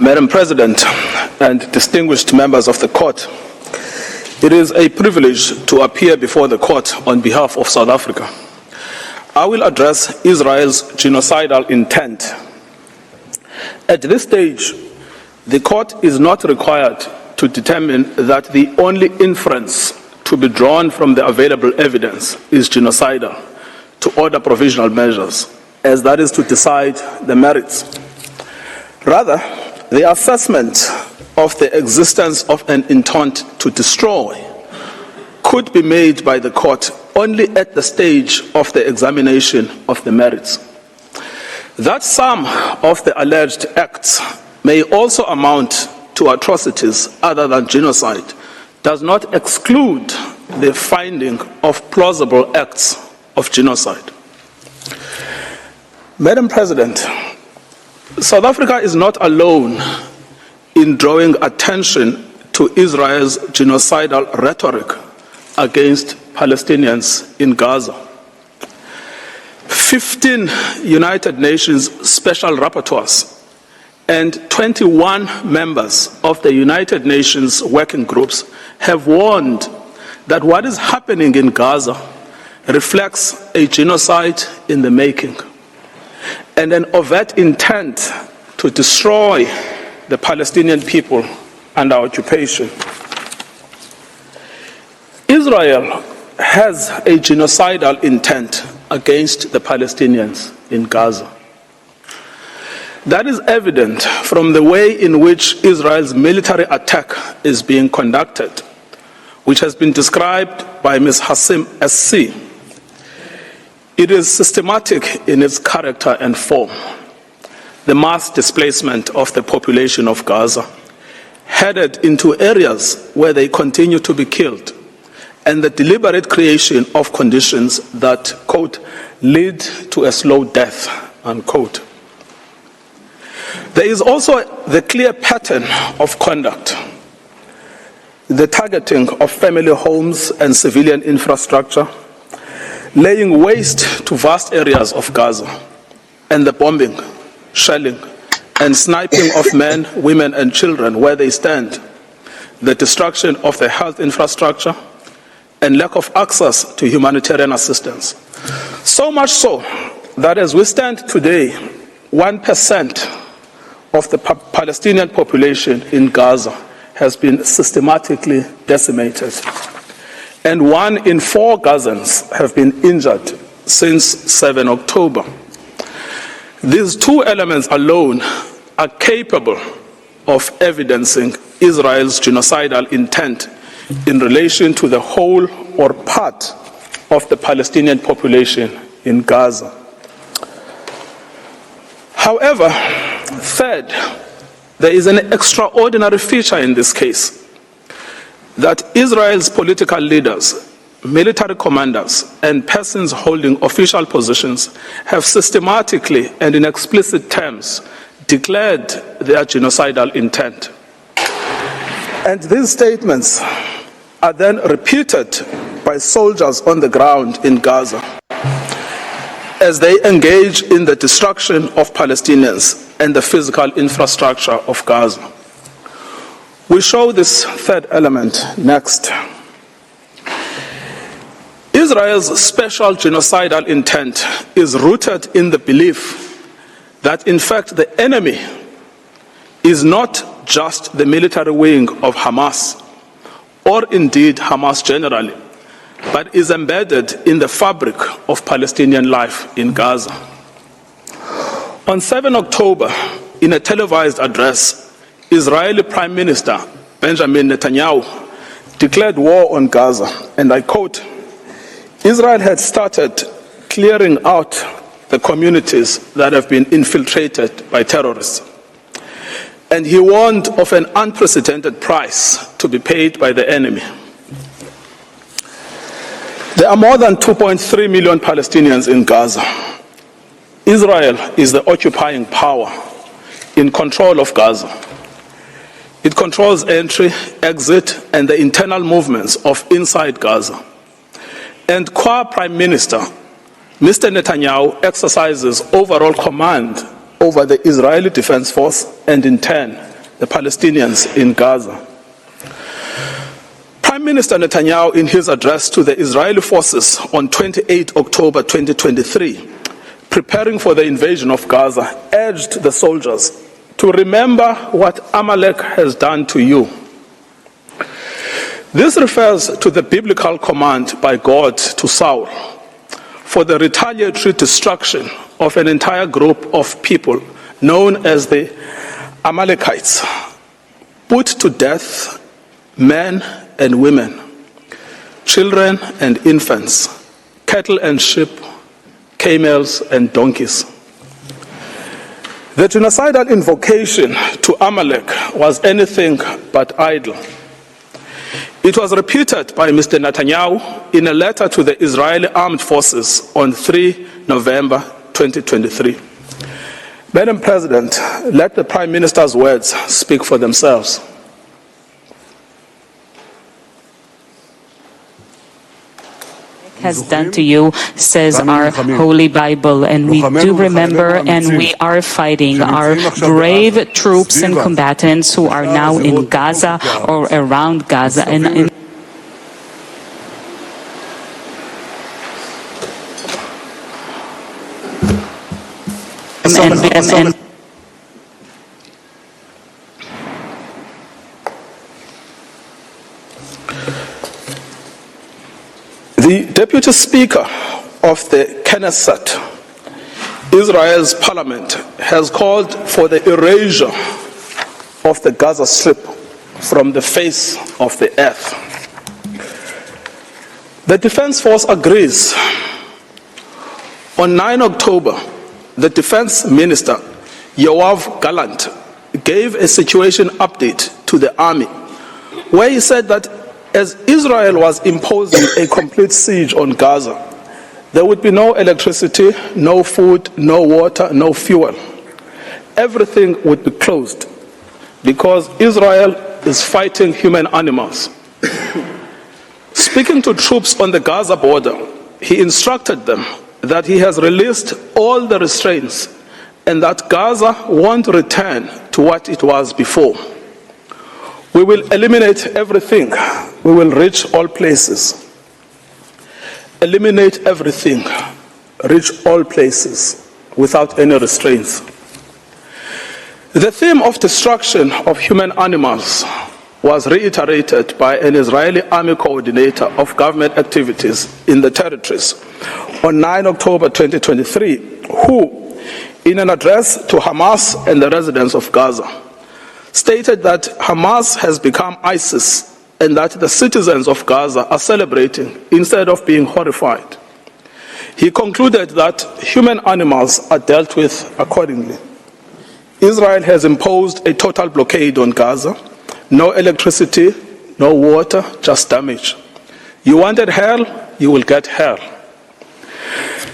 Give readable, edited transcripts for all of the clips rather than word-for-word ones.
Madam President and distinguished members of the court, it is a privilege to appear before the court on behalf of South Africa. I will address Israel's genocidal intent. At this stage, the court is not required to determine that the only inference to be drawn from the available evidence is genocidal to order provisional measures, as that is to decide the merits. Rather, the assessment of the existence of an intent to destroy could be made by the court only at the stage of the examination of the merits. That some of the alleged acts may also amount to atrocities other than genocide does not exclude the finding of plausible acts of genocide. Madam President, South Africa is not alone in drawing attention to Israel's genocidal rhetoric against Palestinians in Gaza. 15 United Nations special rapporteurs and 21 members of the United Nations working groups have warned that what is happening in Gaza reflects a genocide in the making and an overt intent to destroy the Palestinian people under occupation. Israel has a genocidal intent against the Palestinians in Gaza. That is evident from the way in which Israel's military attack is being conducted, which has been described by Ms. Hassim SC. It is systematic in its character and form. The mass displacement of the population of Gaza, headed into areas where they continue to be killed, and the deliberate creation of conditions that, quote, lead to a slow death, unquote. There is also the clear pattern of conduct, the targeting of family homes and civilian infrastructure, laying waste to vast areas of Gaza, and the bombing, shelling, and sniping of men, women, and children where they stand, the destruction of the health infrastructure, and lack of access to humanitarian assistance. So much so that as we stand today, 1% of the Palestinian population in Gaza has been systematically decimated, and 1 in 4 Gazans have been injured since 7 October. These two elements alone are capable of evidencing Israel's genocidal intent in relation to the whole or part of the Palestinian population in Gaza. However, third, there is an extraordinary feature in this case, that Israel's political leaders, military commanders, and persons holding official positions have systematically and in explicit terms declared their genocidal intent. And these statements are then repeated by soldiers on the ground in Gaza as they engage in the destruction of Palestinians and the physical infrastructure of Gaza. We show this third element next. Israel's special genocidal intent is rooted in the belief that, in fact, the enemy is not just the military wing of Hamas, or indeed Hamas generally, but is embedded in the fabric of Palestinian life in Gaza. On 7 October, in a televised address, Israeli Prime Minister Benjamin Netanyahu declared war on Gaza, and I quote, "Israel had started clearing out the communities that have been infiltrated by terrorists." And he warned of an unprecedented price to be paid by the enemy. There are more than 2.3 million Palestinians in Gaza. Israel is the occupying power in control of Gaza. It controls entry, exit, and the internal movements of inside Gaza. And Prime Minister, Mr. Netanyahu exercises overall command over the Israeli Defense Force and, in turn, the Palestinians in Gaza. Prime Minister Netanyahu, in his address to the Israeli forces on 28 October 2023, preparing for the invasion of Gaza, urged the soldiers to remember what Amalek has done to you. This refers to the biblical command by God to Saul for the retaliatory destruction of an entire group of people known as the Amalekites, put to death men and women, children and infants, cattle and sheep, camels and donkeys. The genocidal invocation to Amalek was anything but idle. It was repeated by Mr. Netanyahu in a letter to the Israeli Armed Forces on 3 November 2023. Madam President, let the Prime Minister's words speak for themselves. Has done to you, says our Holy Bible, and we do remember and we are fighting our brave troops and combatants who are now in Gaza or around Gaza and in The Deputy Speaker of the Knesset, Israel's parliament, has called for the erasure of the Gaza Strip from the face of the earth. The Defense Force agrees. On 9 October, the Defense Minister, Yoav Gallant, gave a situation update to the army, where he said that as Israel was imposing a complete siege on Gaza, there would be no electricity, no food, no water, no fuel. Everything would be closed because Israel is fighting human animals. Speaking to troops on the Gaza border, he instructed them that he has released all the restraints and that Gaza won't return to what it was before. We will eliminate everything. We will reach all places. Eliminate everything. Reach all places without any restraints. The theme of destruction of human animals was reiterated by an Israeli army coordinator of government activities in the territories on 9 October 2023, who, in an address to Hamas and the residents of Gaza, stated that Hamas has become ISIS and that the citizens of Gaza are celebrating instead of being horrified. He concluded that human animals are dealt with accordingly. Israel has imposed a total blockade on Gaza. No electricity, no water, just damage. You wanted hell, you will get hell.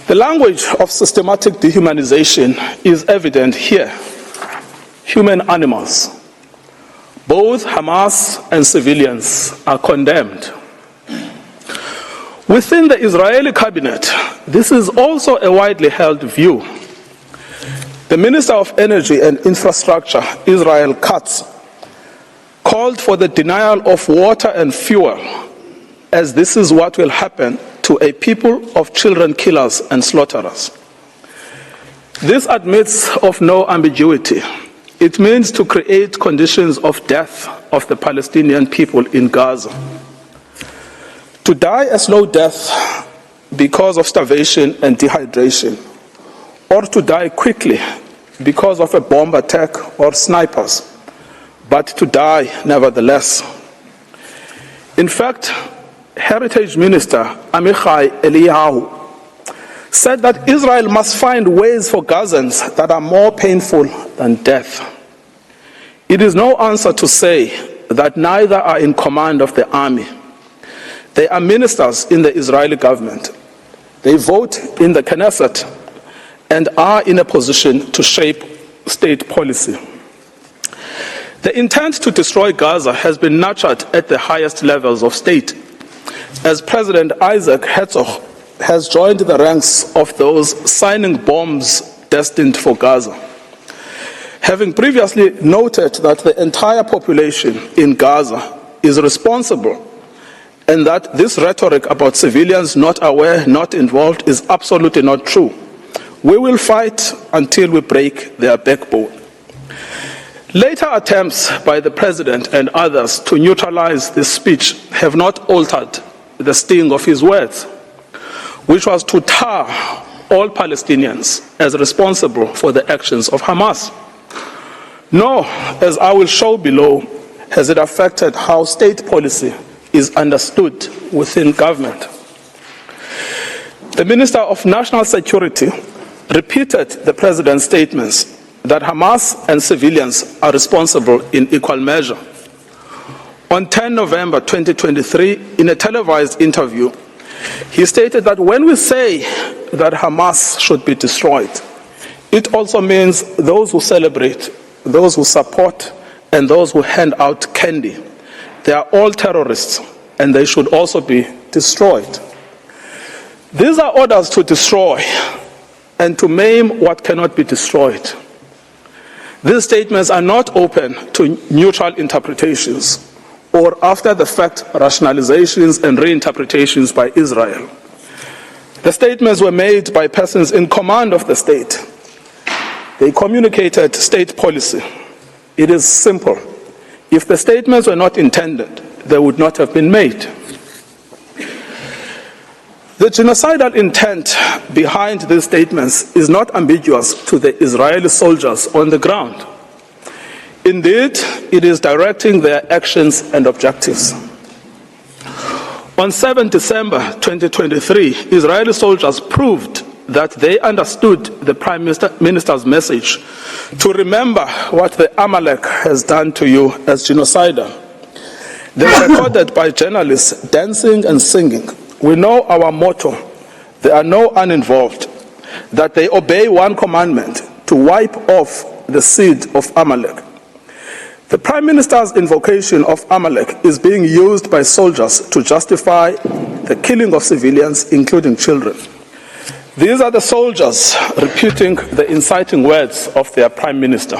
The language of systematic dehumanization is evident here. Human animals. Both Hamas and civilians are condemned. Within the Israeli cabinet, this is also a widely held view. The Minister of Energy and Infrastructure, Israel Katz, called for the denial of water and fuel, as this is what will happen to a people of children killers and slaughterers. This admits of no ambiguity. It means to create conditions of death of the Palestinian people in Gaza. To die a slow death because of starvation and dehydration, or to die quickly because of a bomb attack or snipers, but to die nevertheless. In fact, Heritage Minister Amichai Eliyahu said that Israel must find ways for Gazans that are more painful than death. It is no answer to say that neither are in command of the army. They are ministers in the Israeli government. They vote in the Knesset and are in a position to shape state policy. The intent to destroy Gaza has been nurtured at the highest levels of state, as President Isaac Herzog has joined the ranks of those signing bombs destined for Gaza. Having previously noted that the entire population in Gaza is responsible and that this rhetoric about civilians not aware, not involved is absolutely not true, we will fight until we break their backbone. Later attempts by the President and others to neutralize this speech have not altered the sting of his words, which was to tar all Palestinians as responsible for the actions of Hamas. Nor, as I will show below, has it affected how state policy is understood within government. The Minister of National Security repeated the President's statements that Hamas and civilians are responsible in equal measure. On 10 November 2023, in a televised interview, he stated that when we say that Hamas should be destroyed, it also means those who celebrate, those who support, and those who hand out candy. They are all terrorists, and they should also be destroyed. These are orders to destroy and to maim what cannot be destroyed. These statements are not open to neutral interpretations or after-the-fact rationalizations and reinterpretations by Israel. The statements were made by persons in command of the state. They communicated state policy. It is simple. If the statements were not intended, they would not have been made. The genocidal intent behind these statements is not ambiguous to the Israeli soldiers on the ground. Indeed, it is directing their actions and objectives. On 7 December 2023, Israeli soldiers proved that they understood the Prime Minister's message to remember what the Amalek has done to you as genocidal. They were recorded by journalists dancing and singing. We know our motto, there are no uninvolved, that they obey one commandment, to wipe off the seed of Amalek. The Prime Minister's invocation of Amalek is being used by soldiers to justify the killing of civilians, including children. These are the soldiers repeating the inciting words of their Prime Minister.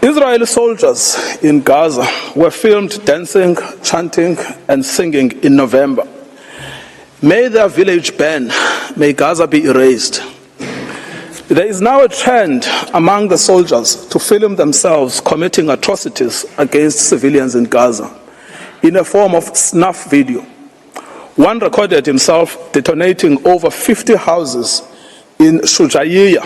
Israeli soldiers in Gaza were filmed dancing, chanting, and singing in November. May their village burn, may Gaza be erased. There is now a trend among the soldiers to film themselves committing atrocities against civilians in Gaza in a form of snuff video. One recorded himself detonating over 50 houses in Shujaiya.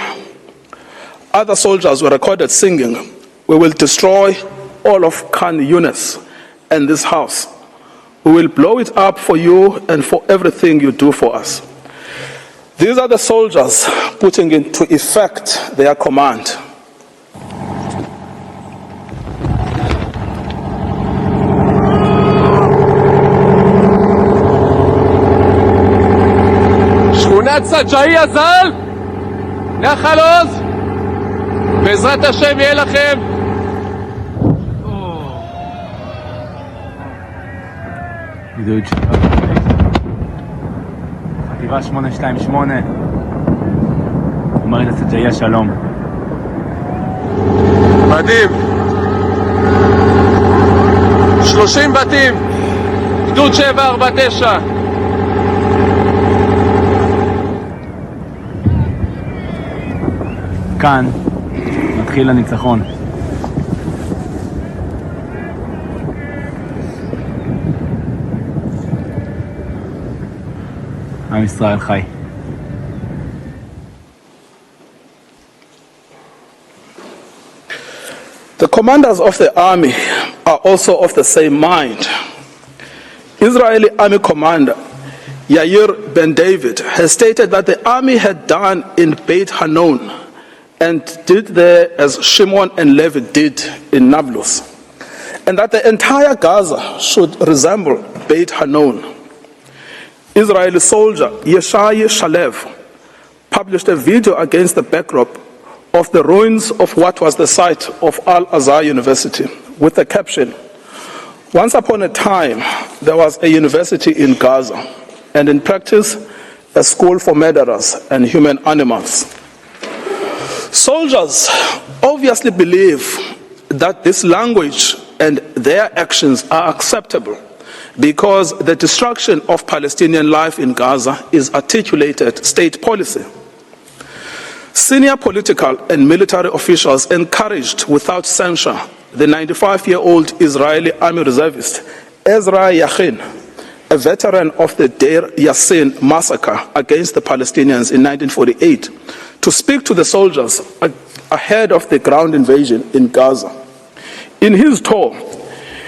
Other soldiers were recorded singing, "We will destroy all of Khan Yunis and this house. We will blow it up for you and for everything you do for us." These are the soldiers putting into effect their command. שכונת סג'איה ז"ל, נחל עוז, בעזרת השם יהיה לכם. גדוד חטיבה 828, אומרת סג'איה שלום. מדהים, 30 בתים, גדוד 749. כאן מתחיל הניצחון. עם ישראל חי. The commanders of the army are also of the same mind. Israeli army commander Yair Ben David has stated that the army had done in Beit Hanun and did there as Shimon and Levi did in Nablus, and that the entire Gaza should resemble Beit Hanun. Israeli soldier Yeshai Shalev published a video against the backdrop of the ruins of what was the site of Al-Azhar University with the caption, "Once upon a time, there was a university in Gaza, and in practice, a school for murderers and human animals." Soldiers obviously believe that this language and their actions are acceptable because the destruction of Palestinian life in Gaza is articulated state policy. Senior political and military officials encouraged without censure the 95-year-old Israeli army reservist Ezra Yachin, a veteran of the Deir Yassin massacre against the Palestinians in 1948, to speak to the soldiers ahead of the ground invasion in Gaza. In his tour,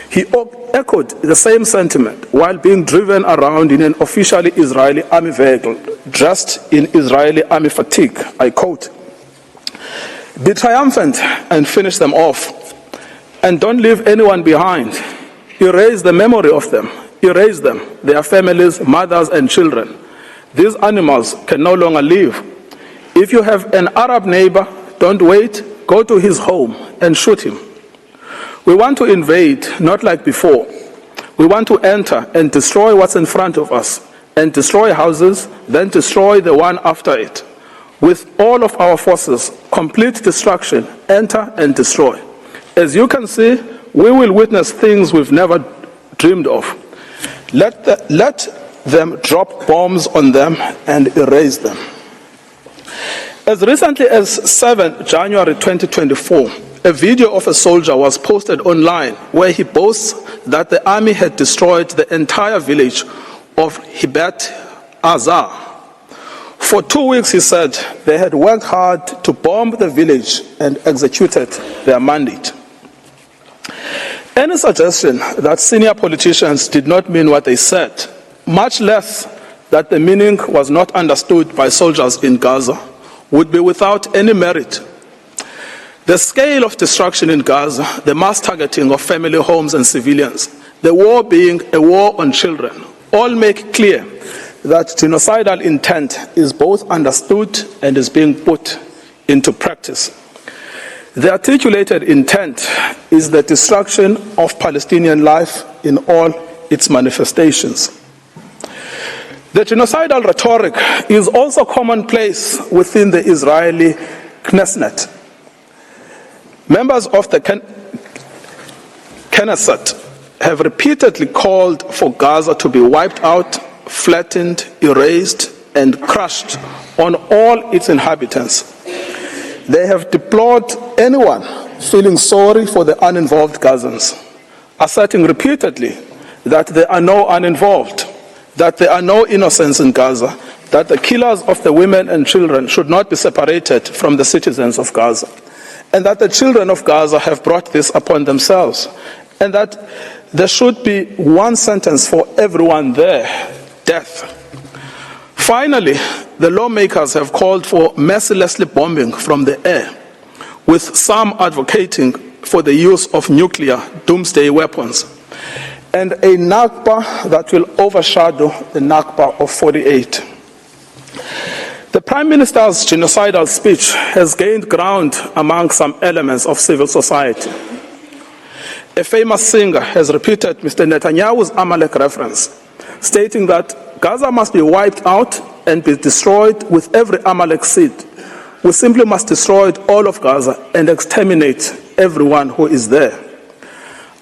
he echoed the same sentiment while being driven around in an officially Israeli army vehicle dressed in Israeli army fatigue. I quote, "Be triumphant and finish them off, and don't leave anyone behind. Erase the memory of them. Erase them, their families, mothers and children. These animals can no longer live. If you have an Arab neighbor, don't wait, go to his home and shoot him. We want to invade, not like before. We want to enter and destroy what's in front of us, and destroy houses, then destroy the one after it. With all of our forces, complete destruction, enter and destroy. As you can see, we will witness things we've never dreamed of. Let them drop bombs on them and erase them." As recently as 7 January 2024, a video of a soldier was posted online where he boasts that the army had destroyed the entire village of Hibat Azar. For 2 weeks, he said, they had worked hard to bomb the village and executed their mandate. Any suggestion that senior politicians did not mean what they said, much less that the meaning was not understood by soldiers in Gaza, would be without any merit. The scale of destruction in Gaza, the mass targeting of family homes and civilians, the war being a war on children, all make clear that genocidal intent is both understood and is being put into practice. The articulated intent is the destruction of Palestinian life in all its manifestations. The genocidal rhetoric is also commonplace within the Israeli Knesset. Members of the Knesset have repeatedly called for Gaza to be wiped out, flattened, erased, and crushed on all its inhabitants. They have deplored anyone feeling sorry for the uninvolved Gazans, asserting repeatedly that there are no uninvolved, that there are no innocents in Gaza, that the killers of the women and children should not be separated from the citizens of Gaza, and that the children of Gaza have brought this upon themselves, and that there should be one sentence for everyone there, death. Finally, the lawmakers have called for mercilessly bombing from the air, with some advocating for the use of nuclear doomsday weapons, and a Nakba that will overshadow the Nakba of 48. The Prime Minister's genocidal speech has gained ground among some elements of civil society. A famous singer has repeated Mr. Netanyahu's Amalek reference, stating that Gaza must be wiped out and be destroyed with every Amalek seed. We simply must destroy all of Gaza and exterminate everyone who is there.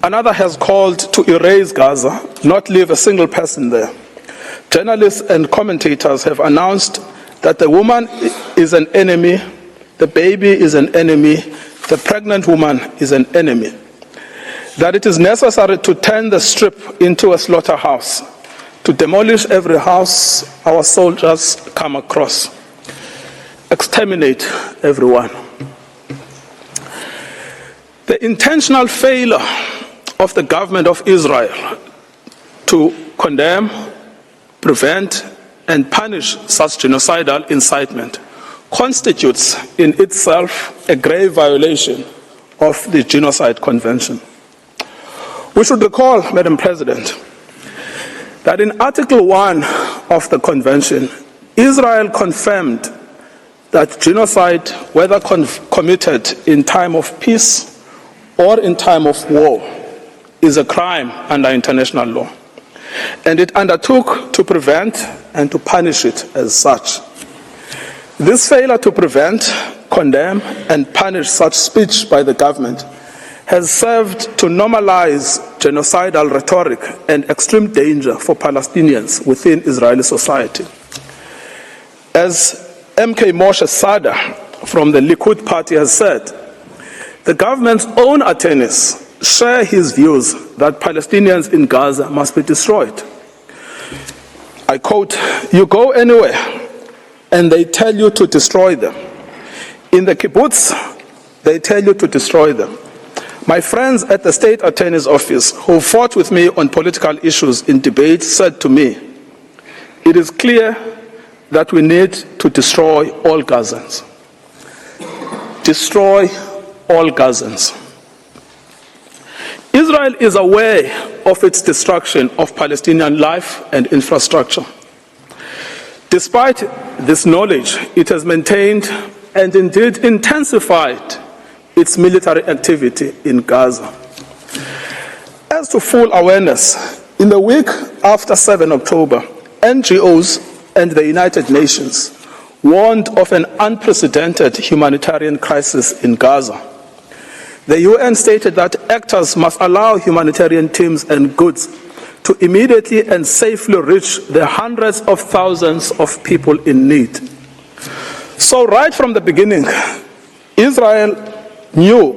Another has called to erase Gaza, not leave a single person there. Journalists and commentators have announced that the woman is an enemy, the baby is an enemy, the pregnant woman is an enemy. That it is necessary to turn the strip into a slaughterhouse. to demolish every house our soldiers come across, exterminate everyone. The intentional failure of the government of Israel to condemn, prevent, and punish such genocidal incitement constitutes in itself a grave violation of the Genocide Convention. We should recall, Madam President, that in Article 1 of the Convention, Israel confirmed that genocide, whether committed in time of peace or in time of war, is a crime under international law. And it undertook to prevent and to punish it as such. This failure to prevent, condemn, and punish such speech by the government has served to normalize genocidal rhetoric and extreme danger for Palestinians within Israeli society. As MK Moshe Sada from the Likud party has said, the government's own attorneys share his views that Palestinians in Gaza must be destroyed. I quote, "You go anywhere and they tell you to destroy them. In the kibbutz, they tell you to destroy them. My friends at the state attorney's office who fought with me on political issues in debate said to me, it is clear that we need to destroy all Gazans. Destroy all Gazans." Israel is aware of its destruction of Palestinian life and infrastructure. Despite this knowledge, it has maintained and indeed intensified its military activity in Gaza. As to full awareness, in the week after 7 October, NGOs and the United Nations warned of an unprecedented humanitarian crisis in Gaza. The UN stated that actors must allow humanitarian teams and goods to immediately and safely reach the hundreds of thousands of people in need. So right from the beginning, Israel knew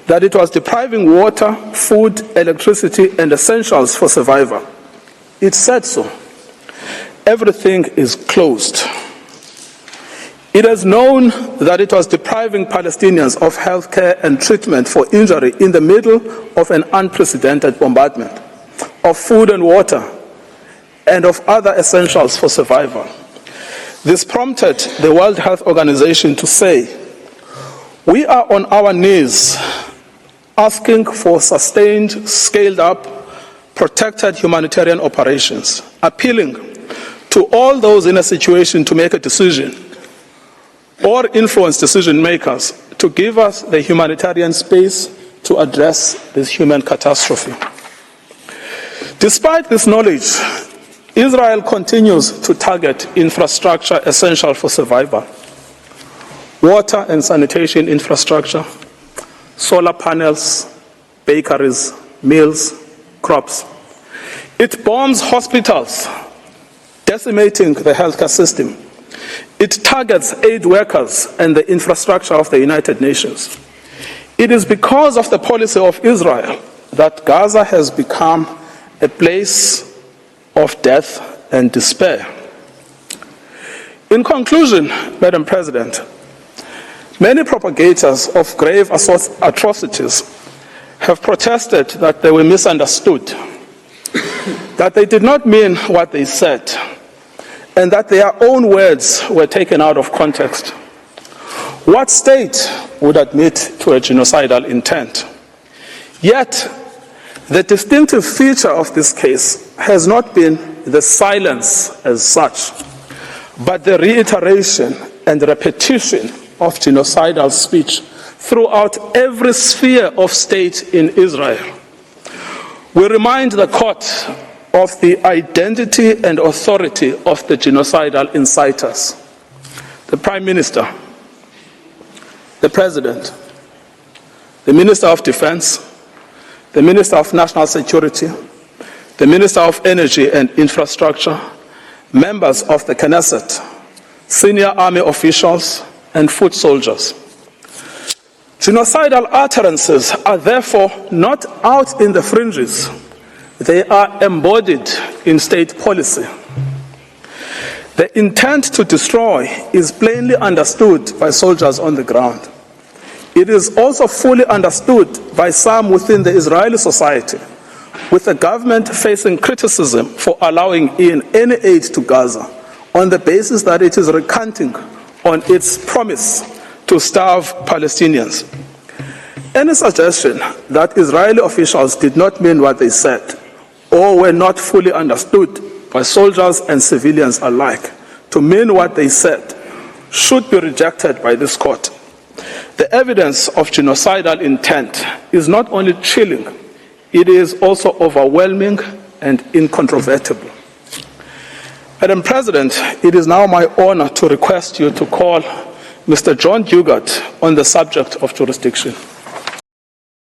that it was depriving water, food, electricity, and essentials for survival. It said so. Everything is closed. It has known that it was depriving Palestinians of health care and treatment for injury in the middle of an unprecedented bombardment, of food and water, and of other essentials for survival. This prompted the World Health Organization to say, "We are on our knees asking for sustained, scaled-up, protected humanitarian operations, appealing to all those in a situation to make a decision or influence decision makers to give us the humanitarian space to address this human catastrophe." Despite this knowledge, Israel continues to target infrastructure essential for survival: water and sanitation infrastructure, solar panels, bakeries, mills, crops. It bombs hospitals, decimating the healthcare system. It targets aid workers and the infrastructure of the United Nations. It is because of the policy of Israel that Gaza has become a place of death and despair. In conclusion, Madam President, many propagators of grave atrocities have protested that they were misunderstood, that they did not mean what they said, and that their own words were taken out of context. What state would admit to a genocidal intent? Yet, the distinctive feature of this case has not been the silence as such, but the reiteration and repetition of genocidal speech throughout every sphere of state in Israel. We remind the court of the identity and authority of the genocidal inciters: the Prime Minister, the President, the Minister of Defense, the Minister of National Security, the Minister of Energy and Infrastructure, members of the Knesset, senior army officials, and foot soldiers. Genocidal utterances are therefore not out in the fringes. They are embodied in state policy. The intent to destroy is plainly understood by soldiers on the ground. It is also fully understood by some within the Israeli society, with the government facing criticism for allowing in any aid to Gaza on the basis that it is recanting on its promise to starve Palestinians. Any suggestion that Israeli officials did not mean what they said or were not fully understood by soldiers and civilians alike to mean what they said should be rejected by this court. The evidence of genocidal intent is not only chilling, it is also overwhelming and incontrovertible. Madam President, it is now my honor to request you to call Mr. John Dugard on the subject of jurisdiction.